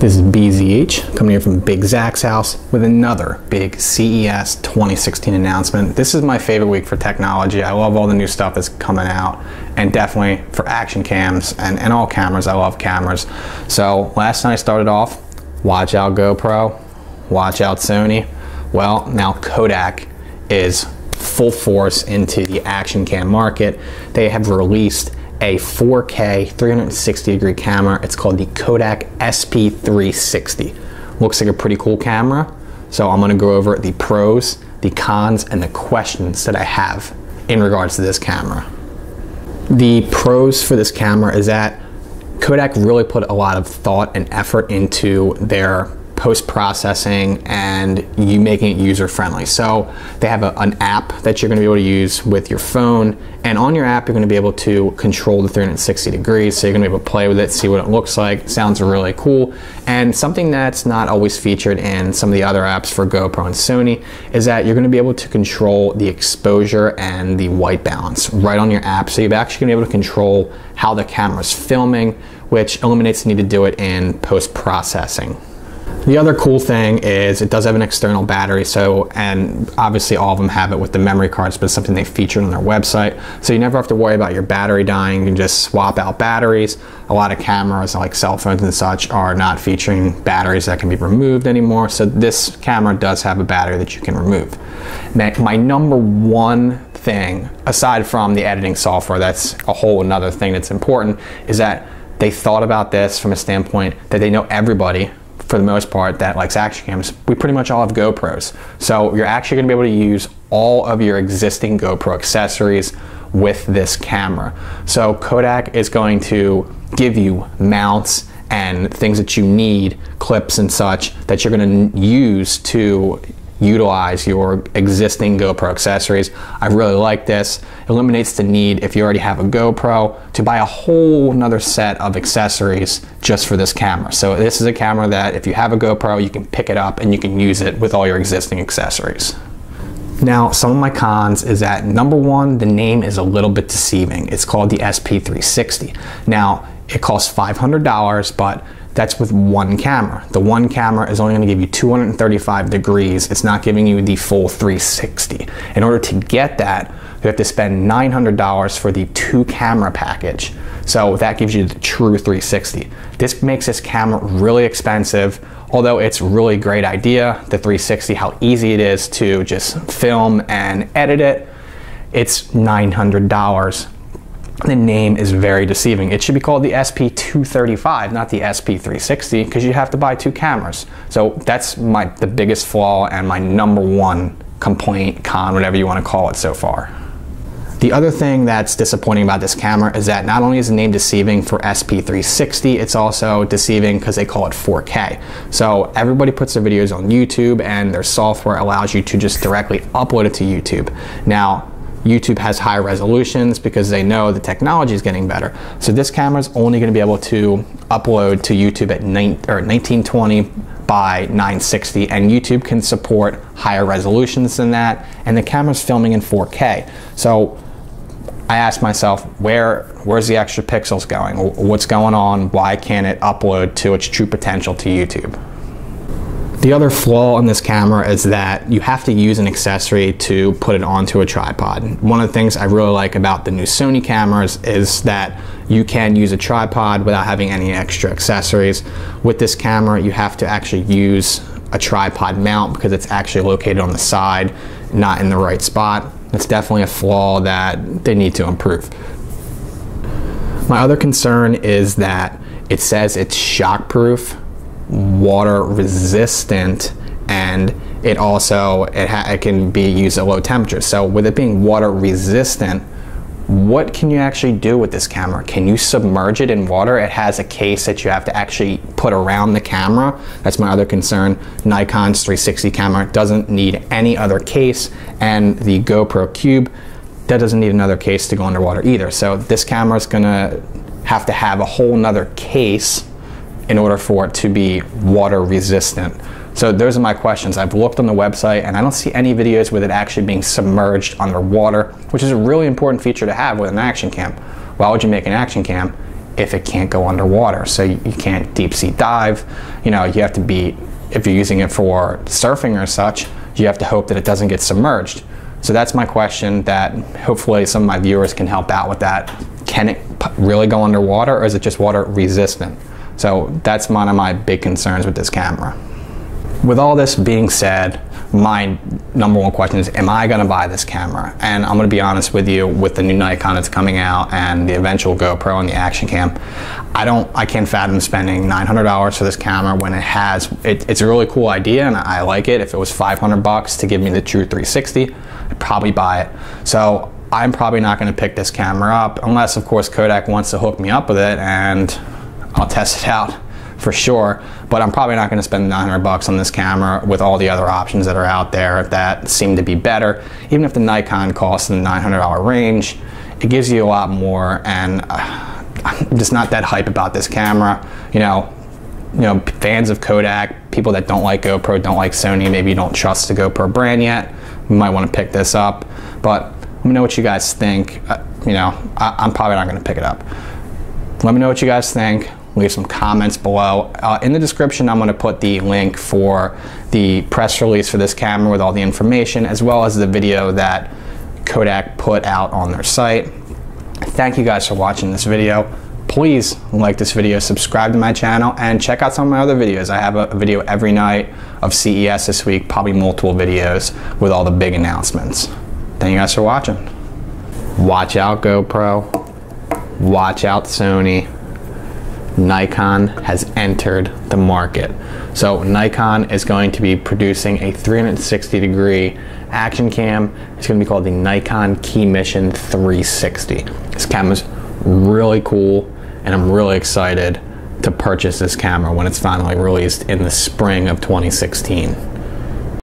This is BZH coming here from Big Zach's house with another big CES 2016 announcement. This is my favorite week for technology. I love all the new stuff that's coming out, and definitely for action cams and all cameras. I love cameras. So last night I started off, watch out GoPro, watch out Sony. Well, now Kodak is full force into the action cam market. They have released a 4K 360 degree camera. It's called the Kodak SP360. Looks like a pretty cool camera. So I'm gonna go over the pros, the cons, and the questions that I have in regards to this camera. The pros for this camera is that Kodak really put a lot of thought and effort into their post-processing and you making it user-friendly. So they have an app that you're going to be able to use with your phone, and on your app you're going to be able to control the 360 degrees, so you're going to be able to play with it, see what it looks like. It sounds really cool. And something that's not always featured in some of the other apps for GoPro and Sony is that you're going to be able to control the exposure and the white balance right on your app. So you're actually going to be able to control how the camera's filming, which eliminates the need to do it in post-processing. The other cool thing is it does have an external battery, and obviously all of them have it with the memory cards, but it's something they featured on their website. So you never have to worry about your battery dying. You can just swap out batteries. A lot of cameras, like cell phones and such, are not featuring batteries that can be removed anymore. So this camera does have a battery that you can remove. My number one thing, aside from the editing software, that's a whole another thing that's important, is that they thought about this from a standpoint that they know everybody, for the most part, that likes action cams. We pretty much all have GoPros. So you're actually gonna be able to use all of your existing GoPro accessories with this camera. So Kodak is going to give you mounts and things that you need, clips and such, that you're gonna use to utilize your existing GoPro accessories. I really like this. It eliminates the need, if you already have a GoPro, to buy a whole nother set of accessories just for this camera. So this is a camera that if you have a GoPro, you can pick it up and you can use it with all your existing accessories. Now, some of my cons is that, number one, the name is a little bit deceiving. It's called the SP360. Now, it costs $500, but that's with one camera. The one camera is only going to give you 235 degrees. It's not giving you the full 360. In order to get that, you have to spend $900 for the 2-camera package. So that gives you the true 360. This makes this camera really expensive, although it's a really great idea, the 360, how easy it is to just film and edit it. It's $900. The name is very deceiving. It should be called the SP235, not the SP360, because you have to buy 2 cameras. So that's the biggest flaw and my number one complaint, con, whatever you want to call it so far. The other thing that's disappointing about this camera is that not only is the name deceiving for SP360, it's also deceiving because they call it 4K. So everybody puts their videos on YouTube and their software allows you to just directly upload it to YouTube. Now, YouTube has high resolutions because they know the technology is getting better. So this camera is only going to be able to upload to YouTube at 1920 by 960, and YouTube can support higher resolutions than that, and the camera's filming in 4K. So I asked myself, where's the extra pixels going? What's going on? Why can't it upload to its true potential to YouTube? The other flaw in this camera is that you have to use an accessory to put it onto a tripod. One of the things I really like about the new Sony cameras is that you can use a tripod without having any extra accessories. With this camera, you have to actually use a tripod mount because it's actually located on the side, not in the right spot. It's definitely a flaw that they need to improve. My other concern is that it says it's shockproof, water resistant, and it also it can be used at low temperatures. So with it being water resistant, what can you actually do with this camera? Can you submerge it in water? It has a case that you have to actually put around the camera. That's my other concern. Nikon's 360 camera doesn't need any other case, and the GoPro Cube, that doesn't need another case to go underwater either. So this camera is gonna have to have a whole nother case in order for it to be water resistant. So those are my questions. I've looked on the website and I don't see any videos with it actually being submerged underwater, which is a really important feature to have with an action cam. Why would you make an action cam if it can't go underwater. So you can't deep sea dive. You know, you have to be, if you're using it for surfing or such, you have to hope that it doesn't get submerged. So that's my question that hopefully some of my viewers can help out with that. Can it really go underwater, or is it just water resistant? So that's one of my big concerns with this camera. With all this being said, my number one question is, am I gonna buy this camera? And I'm gonna be honest with you, with the new Nikon that's coming out and the eventual GoPro and the ActionCam, I can't fathom spending $900 for this camera when it's a really cool idea and I like it. If it was $500 to give me the true 360, I'd probably buy it. So I'm probably not gonna pick this camera up unless, of course, Kodak wants to hook me up with it and I'll test it out for sure, but I'm probably not going to spend $900 on this camera with all the other options that are out there that seem to be better. Even if the Nikon costs in the $900 range, it gives you a lot more, and I'm just not that hype about this camera. You know, fans of Kodak, people that don't like GoPro, don't like Sony, maybe you don't trust the GoPro brand yet, you might want to pick this up, but let me know what you guys think. You know, I'm probably not going to pick it up. Let me know what you guys think. Leave some comments below. In the description, I'm going to put the link for the press release for this camera with all the information, as well as the video that Kodak put out on their site. Thank you guys for watching this video. Please like this video, subscribe to my channel, and check out some of my other videos. I have a video every night of CES this week, probably multiple videos with all the big announcements. Thank you guys for watching. Watch out, GoPro. Watch out, Sony. Nikon has entered the market. So Nikon is going to be producing a 360-degree action cam. It's going to be called the Nikon Key Mission 360. This camera's really cool, and I'm really excited to purchase this camera when it's finally released in the spring of 2016.